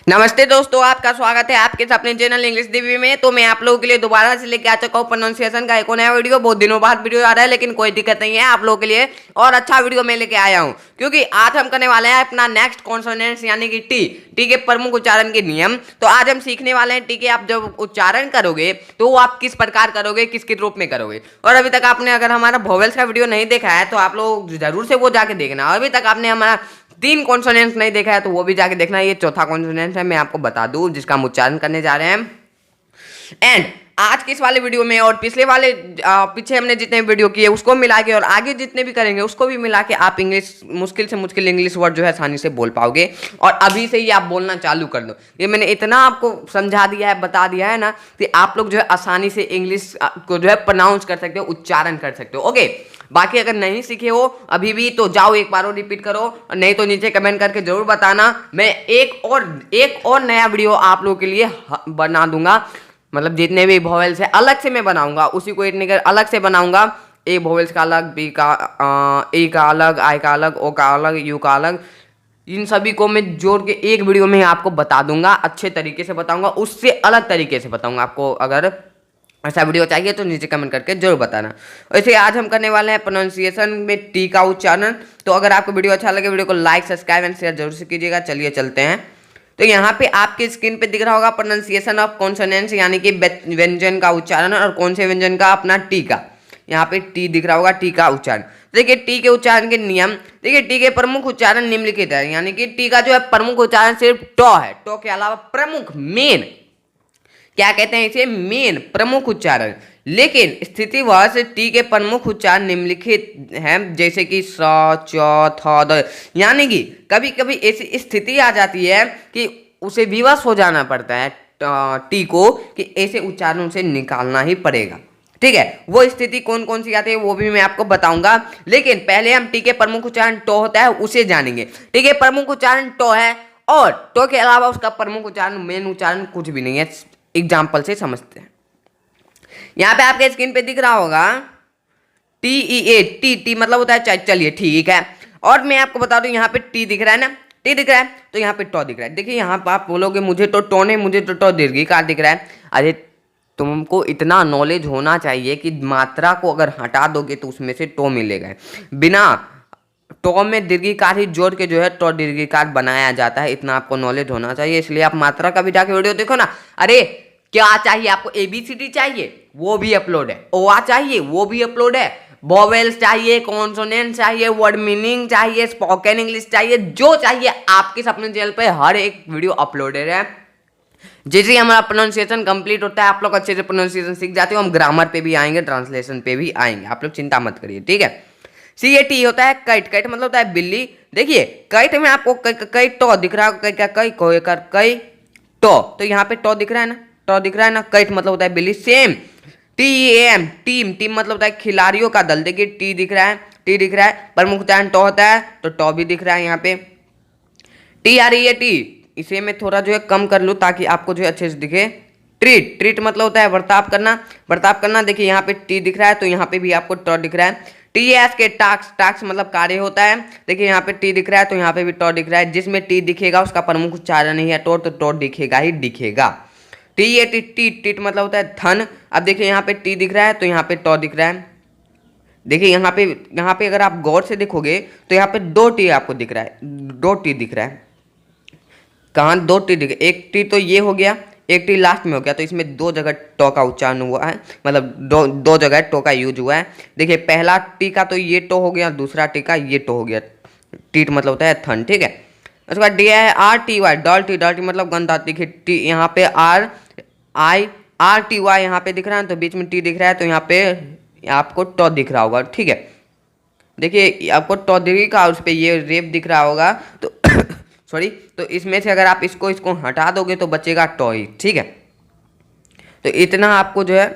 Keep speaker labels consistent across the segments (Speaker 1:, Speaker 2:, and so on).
Speaker 1: नमस्ते दोस्तों, आपका स्वागत है आपके अपने चैनल इंग्लिश दिव्य में। तो मैं आप लोगों के लिए दोबारा से लेके आ चुका हूँ प्रोनाउंसिएशन का एक और नया वीडियो। बहुत दिनों बाद वीडियो आ रहा है, लेकिन कोई दिक्कत नहीं है, आप लोगों के लिए और अच्छा वीडियो मैं लेके आया हूँ। क्योंकि आज हम करने वाले हैं अपना नेक्स्ट कॉन्सोनेंट्स यानी कि टी के प्रमुख उच्चारण के नियम। तो आज हम सीखने वाले हैं टी के आप जब उच्चारण करोगे तो वो आप किस प्रकार करोगे, किसके रूप में करोगे। और अभी तक आपने अगर हमारा वोवेल्स का वीडियो नहीं देखा है तो आप लोग जरूर से वो जाके देखना। अभी तक आपने हमारा 3 कॉन्सोनेंट्स नहीं देखा है तो वो भी जाके देखना। ये चौथा कॉन्सोनेंट है, मैं आपको बता दूं, जिसका हम उच्चारण करने जा रहे हैं। एंड आज के इस वाले वीडियो में और पिछले वाले पीछे हमने जितने वीडियो किए उसको मिला के और आगे जितने भी करेंगे उसको भी मिला के आप इंग्लिश मुश्किल से मुश्किल इंग्लिश वर्ड जो है आसानी से बोल पाओगे। और अभी से ही आप बोलना चालू कर दो। ये मैंने इतना आपको समझा दिया है, बता दिया है ना, कि आप लोग जो है आसानी से इंग्लिश को जो है प्रोनाउंस कर सकते हो, उच्चारण कर सकते हो। ओके, बाकी अगर नहीं सीखे हो अभी भी तो जाओ एक बार और रिपीट करो, नहीं तो नीचे कमेंट करके जरूर बताना। मैं एक और नया वीडियो आप लोगों के लिए बना दूंगा। मतलब जितने भी वोवेल्स है अलग से मैं बनाऊंगा, उसी को इतने कर अलग से बनाऊंगा। ए वोवेल्स का अलग, बी का ए का अलग, आई का अलग, ओ का अलग, यू का अलग। इन सभी को मैं जोड़ के एक वीडियो में आपको बता दूंगा, अच्छे तरीके से बताऊंगा, उससे अलग तरीके से बताऊंगा। आपको अगर ऐसा वीडियो चाहिए तो नीचे कमेंट करके जरूर बताना। वैसे आज हम करने वाले हैं प्रोनाउंसिएशन में टी का उच्चारण। तो अगर आपको वीडियो अच्छा लगे वीडियो को लाइक, सब्सक्राइब एंड शेयर जरूर से कीजिएगा। चलिए चलते हैं। तो यहाँ पे आपके स्क्रीन पे दिख रहा होगा प्रोनाउंसिएशन ऑफ कॉन्सोनेंट्स यानी कि व्यंजन का उच्चारण, और कौन से व्यंजन का, अपना टी का। यहाँ पे टी दिख रहा होगा, टी का उच्चारण। देखिए टी के उच्चारण के नियम। देखिए टी के प्रमुख उच्चारण निम्नलिखित है, यानी कि टी का जो है प्रमुख उच्चारण सिर्फ टॉ है। टॉ के अलावा प्रमुख, मेन, क्या कहते हैं इसे, मेन, प्रमुख उच्चारण। लेकिन स्थितिवश टी के प्रमुख उच्चारण निम्नलिखित हैं, जैसे कि स, च, थ, द। यानी कि कभी कभी ऐसी स्थिति आ जाती है कि उसे विवश हो जाना पड़ता है टी को, कि ऐसे उच्चारणों से निकालना ही पड़ेगा। ठीक है, वो स्थिति कौन कौन सी आती है वो भी मैं आपको बताऊंगा। लेकिन पहले हम टी के प्रमुख उच्चारण टो होता है उसे जानेंगे। टी के प्रमुख उच्चारण टो है, और टो के अलावा उसका प्रमुख उच्चारण, मेन उच्चारण कुछ भी नहीं है। एग्जाम्पल से समझते हैं। यहाँ पे आपके स्क्रीन पे दिख रहा होगा टी ई ए, टी, टी मतलब होता है चलिए ठीक है। और मैं आपको बता दूं यहाँ पे टी दिख रहा है ना, टी दिख रहा है, तो यहाँ पे टॉ दिख रहा है। देखिए यहाँ पे आप बोलोगे मुझे तो टॉ नहीं, मुझे तो टॉ दीर्घिकार दिख रहा है। अरे तुमको इतना नॉलेज होना चाहिए कि मात्रा को अगर हटा दोगे तो उसमें से टॉ मिलेगा। बिना टॉ में दीर्घिकार ही जोड़ के जो है टॉ दीर्घिकार बनाया जाता है, इतना आपको नॉलेज होना चाहिए। इसलिए आप मात्रा का भी जाके वीडियो देखो ना। अरे क्या चाहिए आपको, ABCD चाहिए वो भी अपलोड है, OA चाहिए वो भी अपलोड है, वोवेल्स चाहिए, कॉन्सोनेंट चाहिए, वर्ड मीनिंग चाहिए, स्पोकन इंग्लिश चाहिए, जो चाहिए आपके अपने चैनल पे हर एक वीडियो अपलोडेड है। जैसे हमारा प्रोनाउंसिएशन कंप्लीट होता है आप लोग अच्छे से प्रोनाउंसिएशन सीख जाते हो, हम ग्रामर पे भी आएंगे, ट्रांसलेशन पे भी आएंगे, आप लोग चिंता मत करिए। ठीक है, CAT होता है काइट। काइट मतलब होता है बिल्ली। देखिए काइट में आपको कई टॉ दिख रहा है, कई टॉ, तो यहाँ पे टॉ दिख रहा है ना, टॉ दिख रहा है ना। काइट मतलब होता है बिल्ली। सेम TEAM, टीम, टीम मतलब होता है खिलाड़ियों का दल। देखिए टी दिख रहा है, टी दिख रहा है, प्रमुख उच्चारण टॉ होता है तो टॉ भी दिख रहा है यहाँ पे। TREAT, इसे मैं थोड़ा जो है कम कर लूँ ताकि आपको जो है अच्छे से दिखे। ट्रीट, ट्रीट मतलब होता है बर्ताव करना, बर्ताव करना। देखिए यहाँ पे टी दिख रहा है तो यहाँ पे भी आपको टॉ दिख रहा है। TAS के टास्क, टास्क मतलब कार्य होता है। देखिए यहाँ पे टी दिख रहा है तो यहाँ पे भी टॉ दिख रहा है। जिसमें टी दिखेगा उसका प्रमुख उच्चारण ही है टॉ, तो टॉ दिखेगा ही दिखेगा। TAT, टीट, टीट मतलब होता है धन। अब देखिए यहाँ पे टी दिख रहा है तो यहाँ पे टॉ दिख रहा है। देखिए यहाँ पे अगर आप गौर से देखोगे तो यहाँ पे 2 टी आपको दिख रहा है, 2 टी दिख रहा है। कहाँ 2 टी दिख, एक टी तो ये हो गया, एक टी लास्ट में हो गया, तो इसमें 2 जगह टॉ का उच्चारण हुआ है, मतलब दो जगह टॉ का यूज हुआ है। देखिए पहला टी का तो ये टॉ हो गया, दूसरा टी का ये टॉ हो गया। टीट मतलब होता है थन। ठीक है, उसके बाद डी है RTY, डॉल्टी, डॉल्टी मतलब गंदा। देखिए टी यहाँ पे RTY यहाँ पे दिख रहा है तो बीच में टी दिख रहा है तो यहाँ पे आपको टॉ दिख रहा होगा। ठीक है, देखिए आपको टॉ दिखेगा, उस पर ये रेप दिख रहा होगा तो सॉरी, तो इसमें से अगर आप इसको हटा दोगे तो बचेगा टॉ ही। ठीक है, तो इतना आपको जो है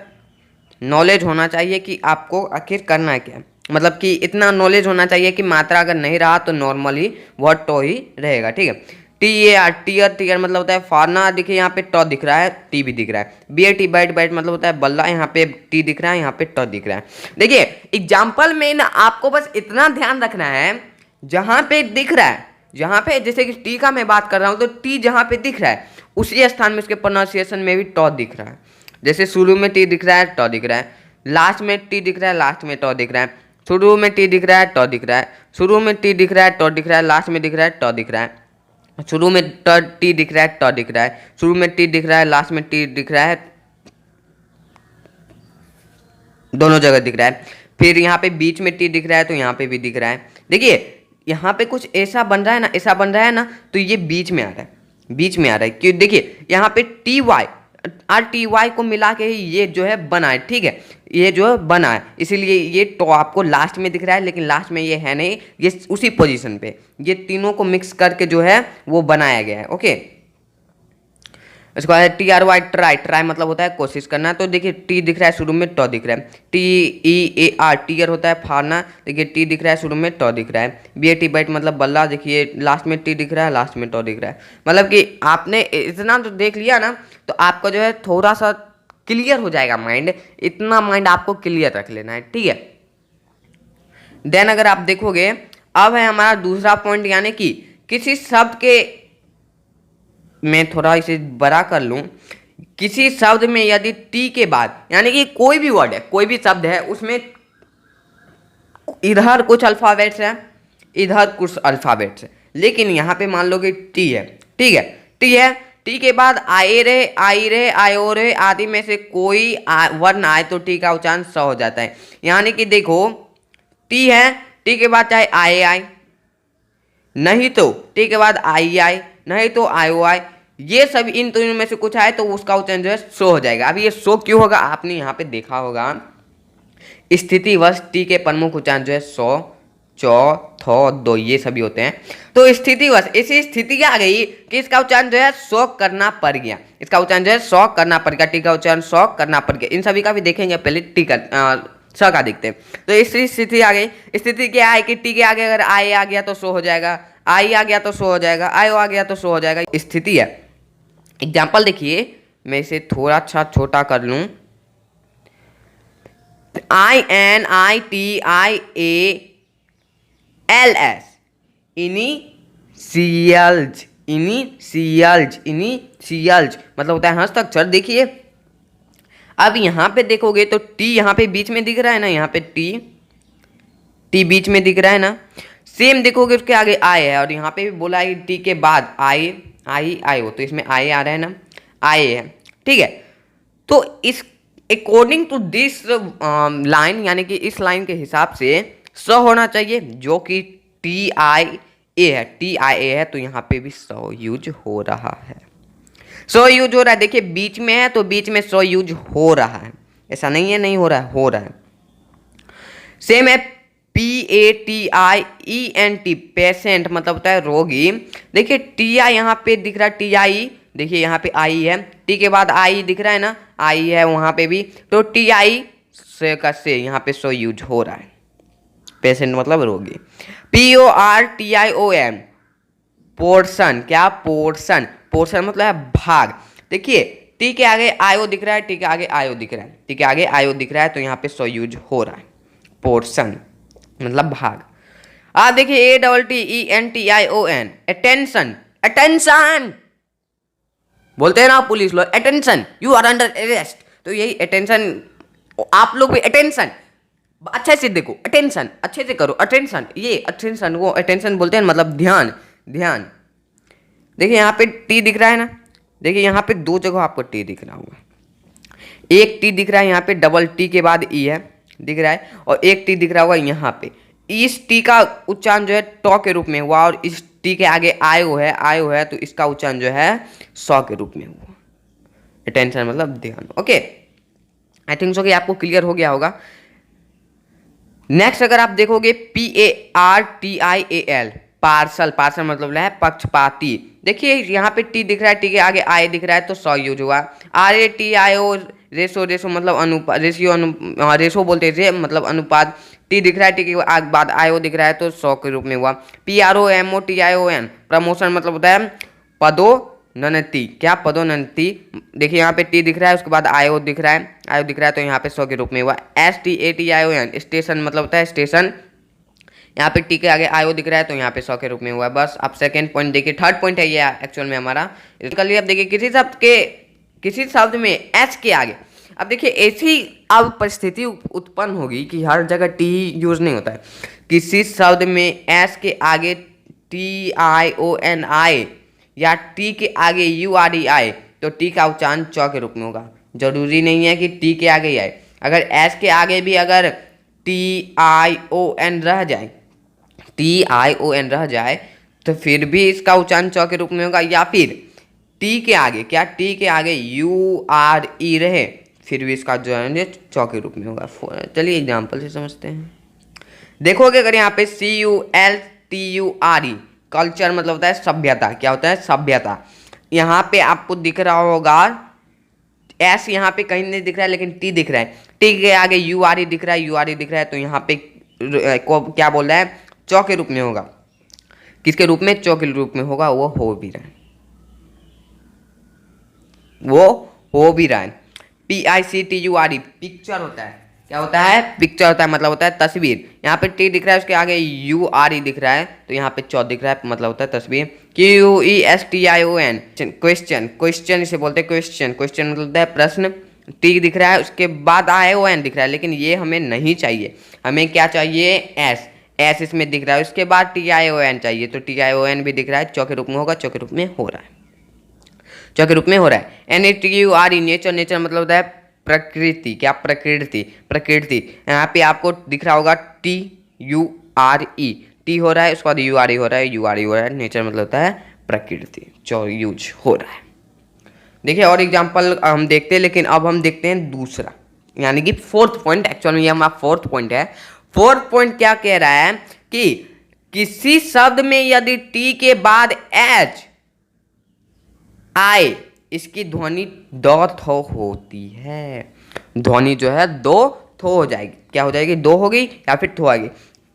Speaker 1: नॉलेज होना चाहिए कि आपको आखिर करना है क्या, मतलब कि इतना नॉलेज होना चाहिए कि मात्रा अगर नहीं रहा तो नॉर्मली वर्ड टॉ ही रहेगा। ठीक है, TAR, टीयर, टीयर मतलब होता है फाड़ना। देखिए यहाँ पे टॉ दिख रहा है, टी भी दिख रहा है। BAT, बैट, बैट मतलब होता है बल्ला। यहाँ पे टी दिख रहा है, यहाँ पे टॉ दिख रहा है। देखिए एग्जाम्पल में ना आपको बस इतना ध्यान रखना है, जहाँ पे दिख रहा है जहाँ पे जैसे कि टी का मैं बात कर रहा हूँ तो टी जहाँ पे दिख रहा है उसी स्थान में उसके प्रोनाउंसिएशन में भी टॉ दिख रहा है। जैसे शुरू में टी दिख रहा है, टॉ दिख रहा है, लास्ट में टी दिख रहा है, लास्ट में टॉ दिख रहा है, शुरू में टी दिख रहा है, टॉ दिख रहा है, शुरू में टी दिख रहा है, टॉ दिख रहा है, लास्ट में दिख रहा है, टॉ दिख रहा है, शुरू में टी दिख रहा है, टॉ दिख रहा है, शुरू में टी दिख रहा है, लास्ट में टी दिख रहा है, दोनों जगह दिख रहा है। फिर यहाँ पे बीच में टी दिख रहा है तो यहाँ पे भी दिख रहा है। देखिए यहाँ पे कुछ ऐसा बन रहा है ना, ऐसा बन रहा है ना, तो ये बीच में आ रहा है, बीच में आ रहा है। क्यों? देखिए यहाँ पे टी वाई और टी वाई को मिला के ही ये जो है बना है, ठीक है, ये जो है बना है, इसीलिए ये तो आपको लास्ट में दिख रहा है, लेकिन लास्ट में ये है नहीं, ये उसी पोजीशन पे ये तीनों को मिक्स करके जो है वो बनाया गया है। ओके, इसको T R Y, try, try मतलब होता है कोशिश करना। तो देखिए टी दिख रहा है, शुरू में टॉ दिख रहा है, T E A R, tear होता है फाड़ना। देखिए टी दिख रहा है, शुरू में टॉ दिख रहा है, बी ए टी बैट मतलब बल्ला। देखिए लास्ट में टी दिख रहा है, लास्ट में टॉ दिख रहा है। मतलब कि आपने इतना तो देख लिया ना, तो आपका जो है थोड़ा सा क्लियर हो जाएगा माइंड, इतना माइंड आपको क्लियर रख लेना है, ठीक है। देन अगर आप देखोगे, अब है हमारा दूसरा पॉइंट, यानी कि किसी शब्द के, मैं थोड़ा इसे बड़ा कर लूं, किसी शब्द में यदि टी के बाद, यानी कि कोई भी वर्ड है, कोई भी शब्द है, उसमें इधर कुछ अल्फ़ाबेट्स है, इधर कुछ अल्फ़ाबेट्स है, लेकिन यहाँ पे मान लो कि टी है, ठीक है, टी है, टी के बाद आए रे, आई रे, आयो रे आदि में से कोई वर्ण आए तो टी का उच्चारण स हो जाता है। यानी कि देखो टी है, टी के बाद चाहे आए आए, नहीं तो टी के बाद आई आए, नहीं तो आयो आए, ये सब इन तीनों में से कुछ आए तो उसका उच्चारण जो है सो हो जाएगा। अभी ये सो क्यों होगा, आपने यहाँ पे देखा होगा, स्थितिवश टी के प्रमुख उच्चारण जो है सो, चौ, थो, दो, ये सभी होते हैं। तो स्थितिवश ऐसी स्थिति क्या आ गई कि इसका उच्चारण जो है सो करना पड़ गया, इसका उच्चारण जो है सो करना पड़ गया, टी का उच्चारण सो करना पड़ गया। इन सभी का भी देखेंगे, पहले टी का स का दिखते हैं। तो इस स्थिति आ गई, स्थिति क्या है कि टी के आगे अगर आए आ गया तो सो हो जाएगा, आई आ गया तो सो हो जाएगा, आयो आ गया तो सो हो जाएगा, स्थिति है। एग्जाम्पल देखिए, मैं इसे थोड़ा सा छोटा कर लूं, I N I T I A L S, initials, initials, initials मतलब होता है हस्ताक्षर। देखिए अब यहाँ पे देखोगे तो टी यहाँ पे बीच में दिख रहा है ना, यहाँ पे टी, टी बीच में दिख रहा है ना। सेम देखोगे उसके आगे आए है, और यहाँ पे भी बोला है टी के बाद आए, आई आए हो, तो इसमें आए आ रहा है ना, आए है, ठीक है। तो इस अकॉर्डिंग टू दिस लाइन, यानी कि इस लाइन के हिसाब से स होना चाहिए, जो कि टी आई ए है, टी आई ए है, तो यहाँ पे भी स यूज हो रहा है, सो यूज हो रहा है। देखिए बीच में है तो बीच में सो यूज हो रहा है, ऐसा नहीं है नहीं हो रहा है, हो रहा है। सेम है P A T I E N T, patient मतलब होता है रोगी। देखिए टी आई यहाँ पे दिख रहा है, टी आई, देखिए यहाँ पे आई है, टी के बाद आई दिख रहा है ना, आई है वहाँ पे भी, तो टी आई से का से यहाँ पे सो यूज हो रहा है, पेशेंट मतलब रोगी। P O R T I O M, portion, क्या पोर्शन, पोर्शन मतलब है भाग। देखिए टी के आगे आयो दिख रहा है, टी के आगे आयो दिख रहा है, टी के आगे आयो दिख रहा है, तो यहाँ पे सो यूज हो रहा है, पोर्शन मतलब भाग। आप देखिए A double T E N T I O N, attention, attention बोलते हैं ना पुलिस लोग, attention you are under arrest, तो यही अटेंशन, आप लोग भी अटेंशन, अच्छे से देखो, अटेंशन अच्छे से करो, अटेंशन, ये अटेंशन, वो अटेंशन बोलते हैं मतलब ध्यान, ध्यान। देखिए यहाँ पे टी दिख रहा है ना, देखिए यहाँ पे दो जगह आपको टी दिख रहा होगा, एक टी दिख रहा है यहाँ पे, डबल टी के बाद ई है दिख रहा है, और एक टी दिख रहा होगा यहाँ पे। इस टी का उच्चारण जो है टॉ के रूप में हुआ, और इस टी के आगे आयो है, आयो है, तो इसका उच्चारण जो है सौ के रूप में हुआ। अटेंशन मतलब ध्यान। ओके, आई थिंक सो कि आपको क्लियर हो गया होगा। नेक्स्ट अगर आप देखोगे P A R T I A L, parcel, parcel मतलब है पक्षपाती। देखिए यहाँ पे टी दिख रहा है, टी के आगे आई दिख रहा है, तो सौ यूज हुआ। R A T I O, ratio, ratio मतलब अनुपात, रेशियो रेशो बोलते थे मतलब अनुपात। टी दिख रहा है, टी के बाद आई ओ दिख रहा है, तो 100 के रूप में हुआ। P R O M O T I O N, promotion मतलब होता है पदोन्नति, क्या पदोन्नति। देखिए यहाँ पे टी दिख रहा है, उसके बाद आई ओ दिख रहा है, आई ओ दिख रहा है, तो यहाँ पे 100 के रूप में हुआ। S T A T I O N, station मतलब होता है स्टेशन, यहाँ पे टी के आगे आयो दिख रहा है तो यहाँ पे 100 के रूप में हुआ है। बस अब सेकंड पॉइंट देखिए, थर्ड पॉइंट है ये एक्चुअल में हमारा। इसका लिए अब देखिए किसी शब्द में एच के आगे, अब देखिए ऐसी अब परिस्थिति उत्पन्न होगी कि हर जगह टी यूज नहीं होता है। किसी शब्द में एस के आगे TIONI या टी के आगे URE आए तो टी का उच्चारण च के रूप में होगा। जरूरी नहीं है कि टी के आगे ही आए, अगर एस के आगे भी अगर TION रह जाए तो फिर भी इसका उच्चारण च के रूप में होगा। या फिर टी के आगे टी के आगे URE रहे फिर भी इसका जो है च के रूप में होगा। चलिए एग्जाम्पल से समझते हैं। देखोगे अगर यहाँ पे CULTURE कल्चर मतलब होता है सभ्यता। क्या होता है? सभ्यता। यहाँ पे आपको दिख रहा होगा एस यहाँ पे कहीं नहीं दिख रहा है लेकिन टी दिख रहा है, टी के आगे URE दिख रहा है तो यहाँ पे क्या बोल रहा है? च के रूप में होगा। किसके रूप में? च के रूप में होगा। वो हो भी रहा है। PICTURE पिक्चर होता है। क्या होता है? पिक्चर होता है, मतलब होता है तस्वीर। यहाँ पे टी दिख रहा है उसके आगे URE दिख रहा है तो यहाँ पे च दिख रहा है, मतलब होता है तस्वीर। QUESTION क्वेश्चन इसे बोलते हैं। क्वेश्चन मतलब होता है प्रश्न। टी दिख रहा है उसके बाद ION दिख रहा है लेकिन ये हमें नहीं चाहिए। हमें क्या चाहिए? एस इसमें दिख रहा है उसके बाद TION चाहिए तो TION भी दिख रहा है, च के रूप में होगा। च के रूप में हो रहा है। NATURE नेचर मतलब होता है प्रकृति। क्या? प्रकृति। यहाँ पे आपको दिख रहा होगा TURE टी हो रहा है उसके बाद URE हो रहा है। नेचर मतलब होता है प्रकृति, यूज हो रहा है। देखिए और एग्जाम्पल हम देखते हैं, लेकिन अब हम देखते हैं दूसरा, यानी कि फोर्थ पॉइंट। एक्चुअल में ये हमारा फोर्थ पॉइंट है। फोर्थ पॉइंट क्या कह रहा है कि किसी शब्द में यदि टी के बाद एच आए इसकी ध्वनि दो थो होती है। ध्वनि जो है दो थो हो जाएगी। क्या हो जाएगी? दो होगी या फिर थो आएगी।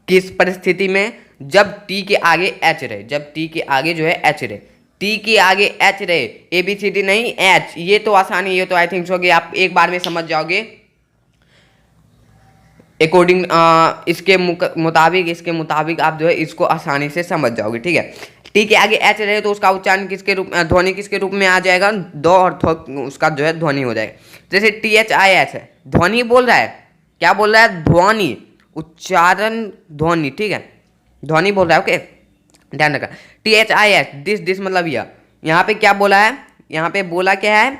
Speaker 1: किस परिस्थिति में? जब टी के आगे एच रहे। जब टी के आगे जो है एच रहे, टी के आगे एच रहे, ABCD नहीं एच। ये तो आसानी, ये तो आई थिंक सो कि आप एक बार में समझ जाओगे। अकॉर्डिंग इसके मुताबिक आप जो है इसको आसानी से समझ जाओगे। ठीक है, टी के आगे एच रहे तो उसका उच्चारण किसके रूप में, ध्वनि किसके रूप में आ जाएगा? दो और थो उसका जो है ध्वनि हो जाएगा। जैसे THIS है, ध्वनि बोल रहा है। क्या बोल रहा है? ध्वनि, उच्चारण ध्वनि। ठीक है, ध्वनि बोल रहा है। ओके, ध्यान रखना। THIS दिस मतलब यह। यहाँ पे क्या बोला है? यहाँ पे बोला क्या है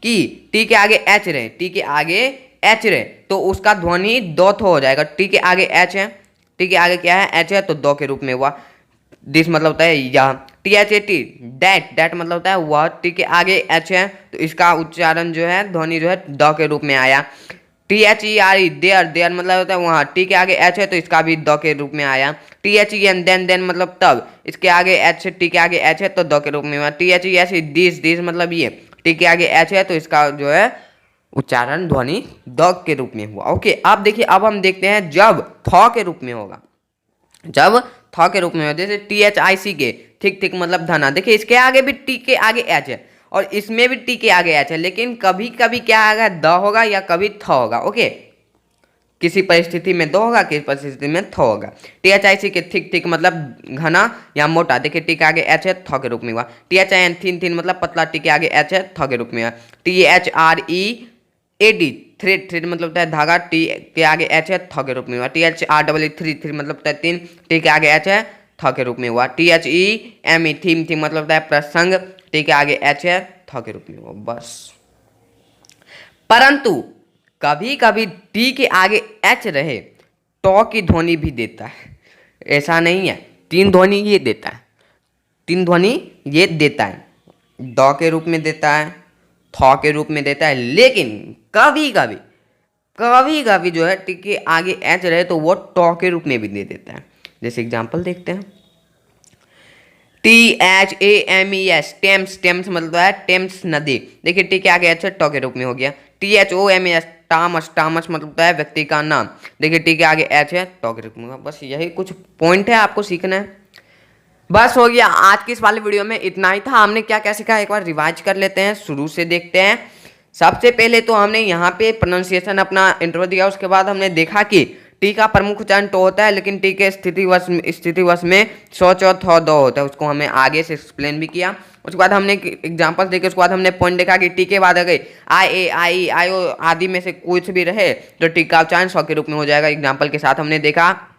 Speaker 1: कि टी के आगे एच रहे, टी के आगे एच रहे तो उसका ध्वनि दो थो हो जाएगा। टी के आगे एच है, टी के आगे क्या है? एच है तो दो के रूप में हुआ। दिस मतलब होता है यह। THAT दैट मतलब होता है वह। टी के आगे एच है तो इसका उच्चारण जो है ध्वनि जो है द के रूप में आया। THERE देयर मतलब होता है वहाँ। टी के आगे एच है तो इसका भी द के रूप में आया। THEN देन मतलब तब। इसके आगे एच है, टी के आगे एच है तो द के रूप में हुआ। THES दिस मतलब ये। टी के आगे एच है तो इसका जो है उच्चारण ध्वनि द के रूप में हुआ। ओके, अब देखिए अब हम देखते हैं जब थ के रूप में होगा। जब थ के रूप में होगा, जैसे THIC के ठीक मतलब धना। देखिए इसके आगे भी टी के आगे एच है और इसमें भी टी के आगे एच है, लेकिन कभी कभी क्या आएगा? द होगा या कभी थ होगा। ओके, किसी परिस्थिति में दो होगा, किसी परिस्थिति में थ होगा। THIC के ठीक मतलब घना या मोटा। देखिए टी के आगे एच है, थ के रूप में हुआ। THIN थिन मतलब पतला, टी के आगे एच है, थ के रूप में हुआ। THREAD थ्रेड मतलब होता है धागा, टी के आगे एच है, थ के रूप में हुआ। THREE थ्री मतलब होता है तीन, टी के आगे एच है, थ के रूप में हुआ। THEME थीम मतलब होता है प्रसंग, टी के आगे एच है, थ के रूप में हुआ। बस, परंतु कभी कभी टी के आगे एच रहे तो की ध्वनि भी देता है। ऐसा नहीं है, तीन ध्वनि ये देता है, तीन ध्वनि ये देता है। द के रूप में देता है, थ के रूप में देता है, लेकिन कभी कभी जो है टी के आगे एच रहे तो वो ट के रूप में भी दे देता है। जैसे एग्जांपल देखते हैं। THAMES टेम्स मतलब है टेम्स नदी। देखिए टी के आगे एच ट के रूप में हो गया। THOMAS टामस मतलब होता है व्यक्ति का नाम। देखिए टी के आगे एच है, ट के रूप में होगा। बस यही कुछ पॉइंट है आपको सीखना है। बस हो गया, आज की इस वाले वीडियो में इतना ही था। हमने क्या क्या सीखा एक बार रिवाइज कर लेते हैं, शुरू से देखते हैं। सबसे पहले तो हमने यहाँ पे प्रोनाउंसिएशन अपना इंट्रो दिया, उसके बाद हमने देखा कि टी का प्रमुख उच्चारण टो होता है, लेकिन टी के स्थितिवश में सौ थौ दो होता है। उसको हमें आगे से एक्सप्लेन भी किया। उसके बाद हमने एग्जांपल्स देखे, उसके बाद हमने पॉइंट देखा कि टी के बाद अगर आई ए आई आई ओ आदि में से कुछ भी रहे तो टी का उच्चारण सौ के रूप में हो जाएगा। एग्जाम्पल के साथ हमने देखा।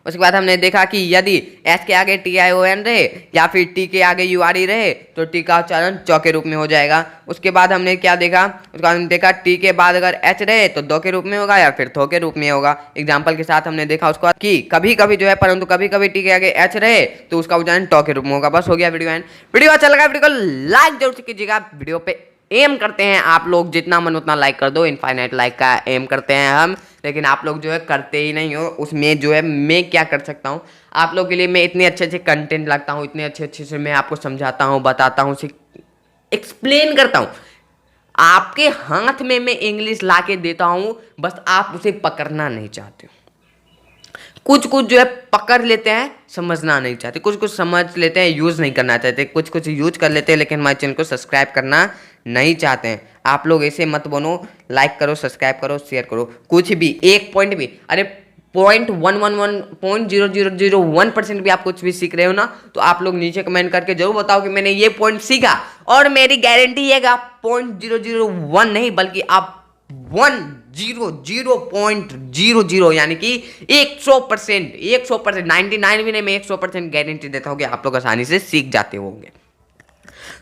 Speaker 1: उसके बाद हमने देखा कि यदि एस के आगे टी आई ओ एन रहे या फिर टी के आगे यू आर ई रहे तो टी का उच्चारण चौ के रूप में हो जाएगा। उसके बाद हमने क्या देखा, उसके बाद हमने देखा टी के बाद अगर एच रहे तो दो के रूप में होगा या फिर थो के रूप में होगा। एग्जाम्पल के साथ हमने देखा उसके बाद कि कभी कभी जो है, परंतु कभी कभी टी के आगे एच रहे तो उसका उच्चारण टो के रूप में होगा। बस हो गया वीडियो एंड। वीडियो अच्छा लगा वीडियो को लाइक जरूर से कीजिएगा। वीडियो पे एम करते हैं आप लोग जितना मन उतना लाइक कर दो, इनफाइनाइट लाइक का एम करते हैं हम, लेकिन आप लोग जो है करते ही नहीं हो। उसमें जो है मैं क्या कर सकता हूँ आप लोग के लिए, मैं इतने अच्छे अच्छे कंटेंट लाता हूँ, इतने अच्छे अच्छे से मैं आपको समझाता हूँ, बताता हूँ, एक्सप्लेन करता हूँ। आपके हाथ में मैं इंग्लिश ला के देता हूँ, बस आप उसे पकड़ना नहीं चाहते हो। कुछ कुछ जो है पकड़ लेते हैं, समझना नहीं चाहते, कुछ कुछ समझ लेते हैं, यूज़ नहीं करना चाहते, कुछ कुछ यूज कर लेते हैं लेकिन हमारे चैनल को सब्सक्राइब करना नहीं चाहते हैं। आप लोग ऐसे मत बनो, लाइक करो, सब्सक्राइब करो, शेयर करो, कुछ भी एक पॉइंट भी, अरे 0.111.0001% भी आप कुछ भी सीख रहे हो ना, तो आप लोग नीचे कमेंट करके जरूर बताओ कि मैंने ये पॉइंट सीखा। और मेरी गारंटी है कि आप 0.001 नहीं बल्कि आप 100.00 यानी कि 100%, 99 भी नहीं, मैं 100% गारंटी देता हूँ कि आप लोग आसानी से सीख जाते होंगे।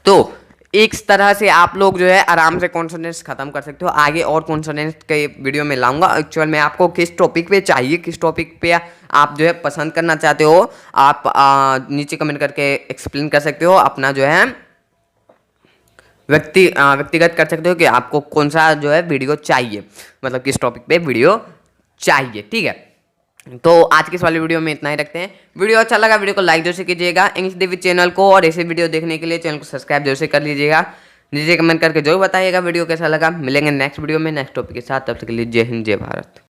Speaker 1: तो इस तरह से आप लोग जो है आराम से कॉन्सोनेंट्स खत्म कर सकते हो। आगे और कॉन्सोनेंट्स के वीडियो में लाऊंगा। एक्चुअल में आपको किस टॉपिक पे चाहिए, किस टॉपिक पे आप जो है पसंद करना चाहते हो, आप नीचे कमेंट करके एक्सप्लेन कर सकते हो। अपना जो है व्यक्तिगत कर सकते हो कि आपको कौन सा जो है वीडियो चाहिए, मतलब किस टॉपिक पे वीडियो चाहिए, ठीक है। तो आज के इस वाले वीडियो में इतना ही रखते हैं। वीडियो अच्छा लगा वीडियो को लाइक जरूर से कीजिएगा इंग्लिश देवी चैनल को, और ऐसे वीडियो देखने के लिए चैनल को सब्सक्राइब जरूर से कर लीजिएगा। नीचे कमेंट करके जरूर बताइएगा वीडियो कैसा लगा। मिलेंगे नेक्स्ट वीडियो में नेक्स्ट टॉपिक के साथ, तब तक के लिए जय हिंद जय भारत।